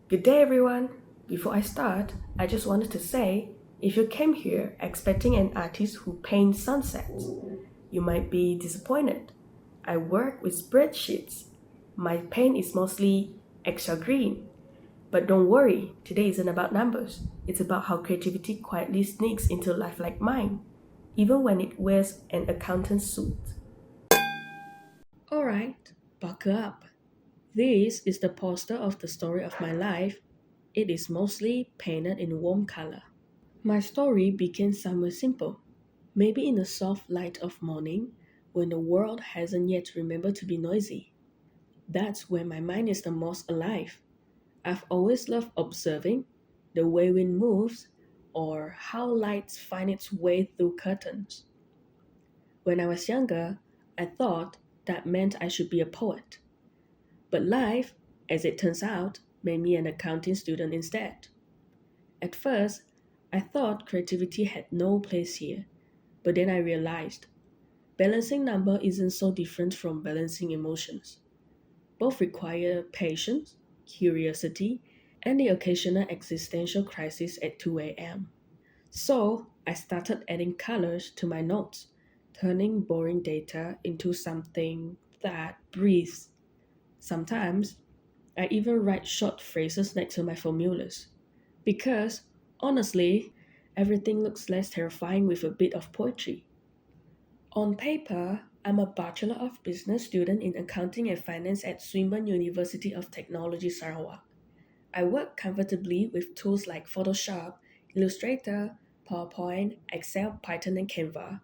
Good day, everyone. Before I start, I just wanted to say if you came here expecting an artist who paints sunsets, you might be disappointed. I work with spreadsheets. My paint is mostly extra green. But don't worry, today isn't about numbers. It's about how creativity quietly sneaks into life like mine, even when it wears an accountant's suit. Alright, buckle up. This is the poster of the story of my life. It is mostly painted in warm color. My story begins somewhere simple, maybe in the soft light of morning when the world hasn't yet remembered to be noisy. That's when my mind is the most alive. I've always loved observing the way wind moves or how light finds its way through curtains. When I was younger, I thought that meant I should be a poet. But life, as it turns out, made me an accounting student instead. At first, I thought creativity had no place here, but then I realized balancing number isn't so different from balancing emotions. Both require patience, curiosity, and the occasional existential crisis at 2 a.m. So I started adding colors to my notes, turning boring data into something that breathes. Sometimes I even write short phrases next to my formulas. Because, honestly, everything looks less terrifying with a bit of poetry. On paper, I'm a Bachelor of Business student in Accounting and Finance at Swinburne University of Technology, Sarawak. I work comfortably with tools like Photoshop, Illustrator, PowerPoint, Excel, Python, and Canva,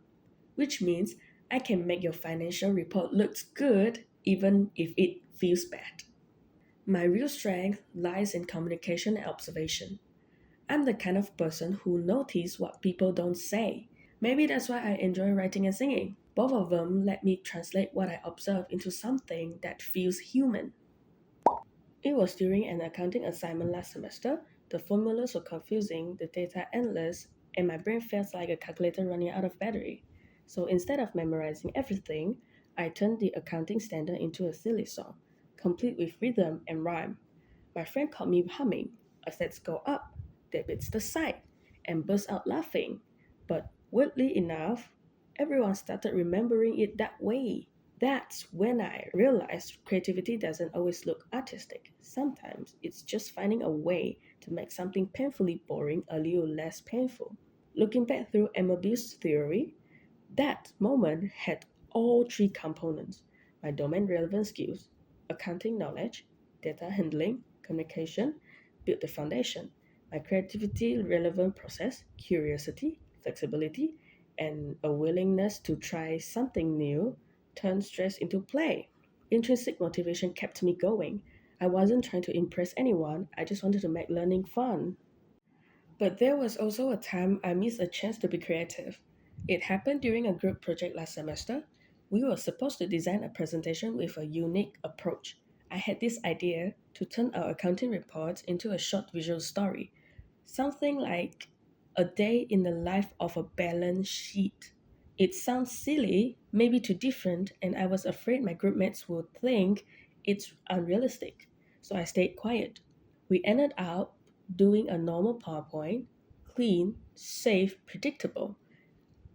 which means I can make your financial report look good even if it feels bad. My real strength lies in communication and observation. I'm the kind of person who notices what people don't say. Maybe that's why I enjoy writing and singing. Both of them let me translate what I observe into something that feels human. It was during an accounting assignment last semester. The formulas were confusing, the data endless, and my brain felt like a calculator running out of battery. So instead of memorizing everything, I turned the accounting standard into a silly song, complete with rhythm and rhyme. My friend caught me humming. Assets go up, debits the side, and burst out laughing. But weirdly enough, everyone started remembering it that way. That's when I realized creativity doesn't always look artistic. Sometimes it's just finding a way to make something painfully boring a little less painful. Looking back through Emerby's theory, that moment had all three components: my domain relevant skills, accounting knowledge, data handling, communication, built the foundation. My creativity relevant process, curiosity, flexibility, and a willingness to try something new turned stress into play. Intrinsic motivation kept me going. I wasn't trying to impress anyone, I just wanted to make learning fun. But there was also a time I missed a chance to be creative. It happened during a group project last semester. We were supposed to design a presentation with a unique approach. I had this idea to turn our accounting reports into a short visual story, something like a day in the life of a balance sheet. It sounds silly, maybe too different, and I was afraid my group mates would think it's unrealistic. So I stayed quiet. We ended up doing a normal PowerPoint, clean, safe, predictable.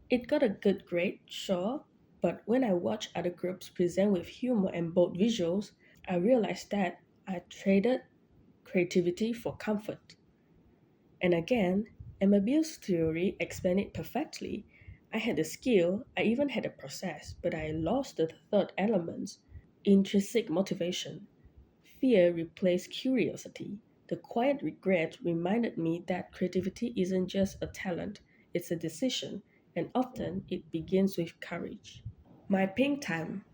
It got a good grade, sure, but when I watched other groups present with humor and bold visuals, I realized that I traded creativity for comfort. And again, Emerby's theory explained it perfectly. I had the skill, I even had the process, but I lost the third element: intrinsic motivation. Fear replaced curiosity. The quiet regret reminded me that creativity isn't just a talent, it's a decision, and often it begins with courage. My pink time,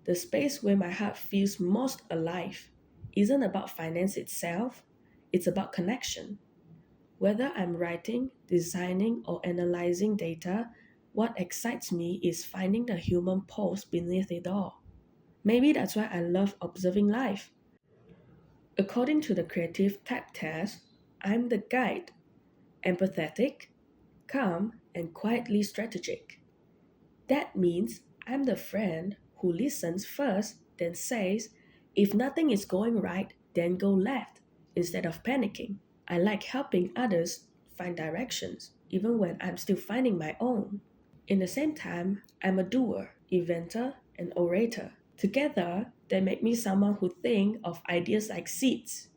the space where my heart feels most alive, isn't about finance itself, it's about connection. Whether I'm writing, designing, or analyzing data, what excites me is finding the human pulse beneath it all. Maybe that's why I love observing life. According to the Creative Type Test, I'm the guide, empathetic, calm, and quietly strategic. That means I'm the friend who listens first, then says, if nothing is going right, then go left, instead of panicking. I like helping others find directions, even when I'm still finding my own. In the same time, I'm a doer, inventor, and orator. Together, they make me someone who thinks of ideas like seeds.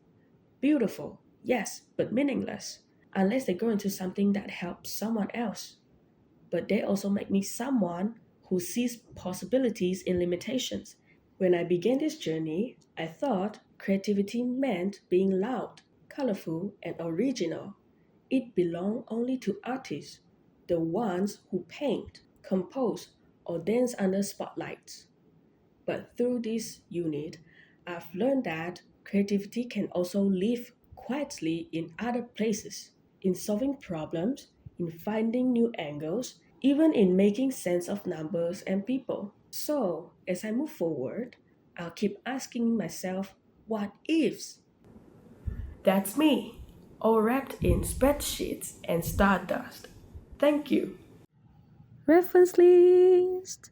Beautiful, yes, but meaningless, unless they grow into something that helps someone else. But they also make me someone who sees possibilities in limitations. When I began this journey, I thought creativity meant being loud, colorful, and original. It belonged only to artists, the ones who paint, compose, or dance under spotlights. But through this unit, I've learned that creativity can also live quietly in other places, in solving problems, in finding new angles, even in making sense of numbers and people. So, as I move forward, I'll keep asking myself, what ifs? That's me, all wrapped in spreadsheets and stardust. Thank you. Reference list.